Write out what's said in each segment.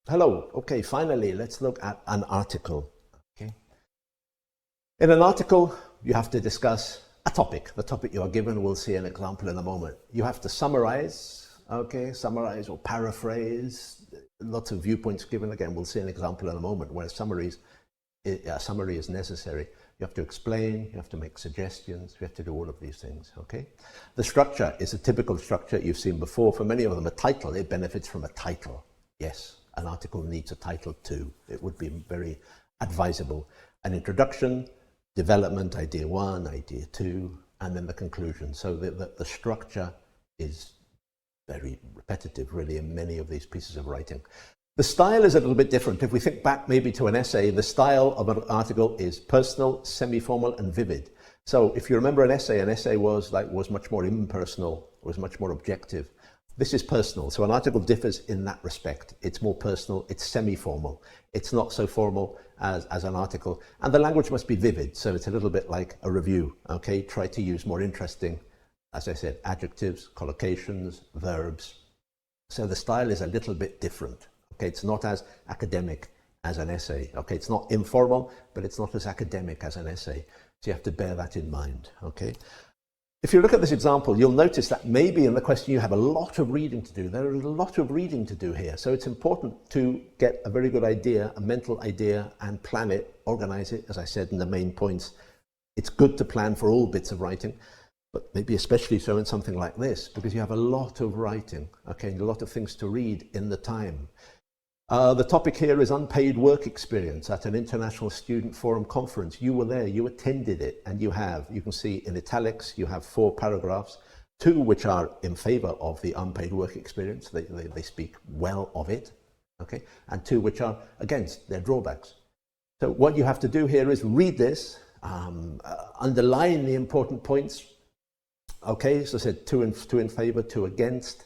Hello. Okay, finally, let's look at an article. Okay. In an article, you have to discuss a topic. The topic you are given, we'll see an example in a moment. You have to summarize, okay, summarize or paraphrase. Lots of viewpoints given. Again, we'll see an example in a moment where a summary is necessary. You have to explain, you have to make suggestions, you have to do all of these things, okay? The structure is a typical structure you've seen before. For many of them, a title, it benefits from a title. Yes, an article needs a title too. It would be very advisable. An introduction, development, idea one, idea two, and then the conclusion. So the structure is very repetitive, really, in many of these pieces of writing. The style is a little bit different. If we think back maybe to an essay, the style of an article is personal, semi-formal, and vivid. So if you remember an essay was much more impersonal, was much more objective. This is personal, so an article differs in that respect. It's more personal, it's semi-formal. It's not so formal as an article. And the language must be vivid, so it's a little bit like a review, okay? Try to use more interesting, as I said, adjectives, collocations, verbs. So the style is a little bit different. Okay, it's not as academic as an essay. Okay, it's not informal, but it's not as academic as an essay. So you have to bear that in mind. Okay. If you look at this example, you'll notice that maybe in the question you have a lot of reading to do. There is a lot of reading to do here. So it's important to get a very good idea, a mental idea, and plan it, organize it, as I said in the main points. It's good to plan for all bits of writing, but maybe especially so in something like this, because you have a lot of writing, okay, and a lot of things to read in the time. The topic here is unpaid work experience at an International Student Forum conference. You were there, you attended it, and you can see in italics, you have 4 paragraphs, 2 which are in favor of the unpaid work experience. They speak well of it, okay, and 2 which are against, their drawbacks. So what you have to do here is read this, underline the important points, okay, so I said 2 in favor, 2 against.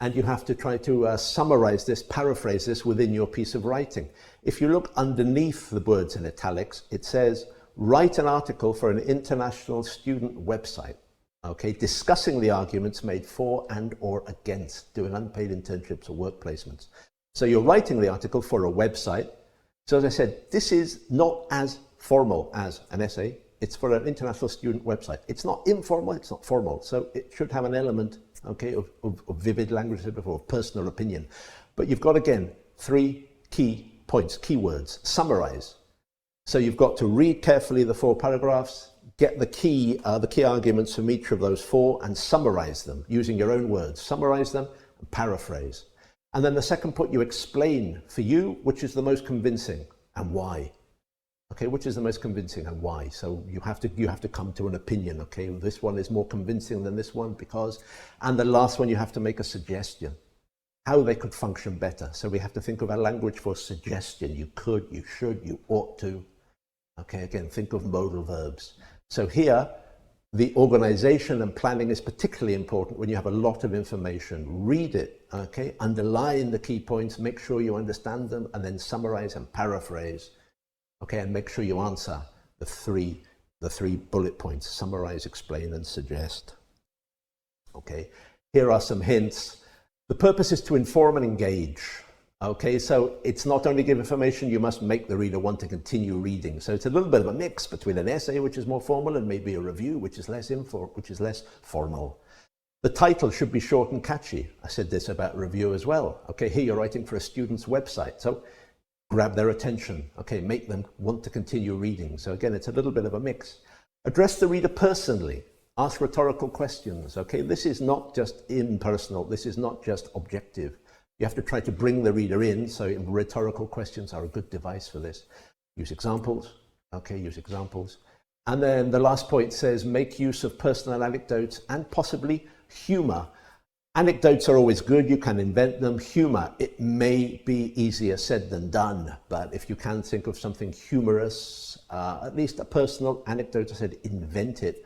And you have to try to summarize this, paraphrase this within your piece of writing. If you look underneath the words in italics, it says, write an article for an international student website, okay, discussing the arguments made for and or against doing unpaid internships or work placements. So you're writing the article for a website. So as I said, this is not as formal as an essay. It's for an international student website. It's not informal, it's not formal. So it should have an element, okay, of vivid language, of personal opinion. But you've got, again, 3 key points, keywords. Summarize. So you've got to read carefully the 4 paragraphs, get the key arguments from each of those 4 and summarize them using your own words. Summarize them and paraphrase. And then the second point, you explain for you which is the most convincing and why. Okay, which is the most convincing and why? So you have to come to an opinion. Okay, this one is more convincing than this one because, and the last one, you have to make a suggestion, how they could function better. So we have to think of a language for suggestion. You could, you should, you ought to. Okay, again, think of modal verbs. So here, the organization and planning is particularly important when you have a lot of information. Read it, okay, underline the key points, make sure you understand them, and then summarize and paraphrase. Okay, and make sure you answer the three bullet points: summarize, explain, and suggest. Okay, here are some hints. The purpose is to inform and engage. Okay, so it's not only give information, you must make the reader want to continue reading. So it's a little bit of a mix between an essay, which is more formal, and maybe a review, which is less formal. The title should be short and catchy. I said this about review as well. Okay, here you're writing for a student's website. So grab their attention, okay, make them want to continue reading. So again, it's a little bit of a mix. Address the reader personally, ask rhetorical questions, okay? This is not just impersonal, this is not just objective. You have to try to bring the reader in, so rhetorical questions are a good device for this. Use examples, okay, use examples. And then the last point says, make use of personal anecdotes and possibly humor. Anecdotes are always good, you can invent them. Humor, it may be easier said than done, but if you can think of something humorous, at least a personal anecdote, I said invent it,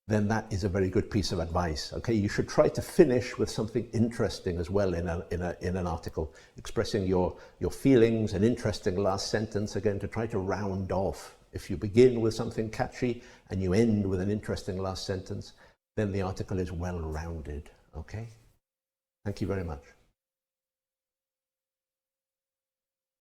then that is a very good piece of advice. Okay, you should try to finish with something interesting as well in an article, expressing your feelings, an interesting last sentence, again, to try to round off. If you begin with something catchy and you end with an interesting last sentence, then the article is well rounded. Okay? Thank you very much.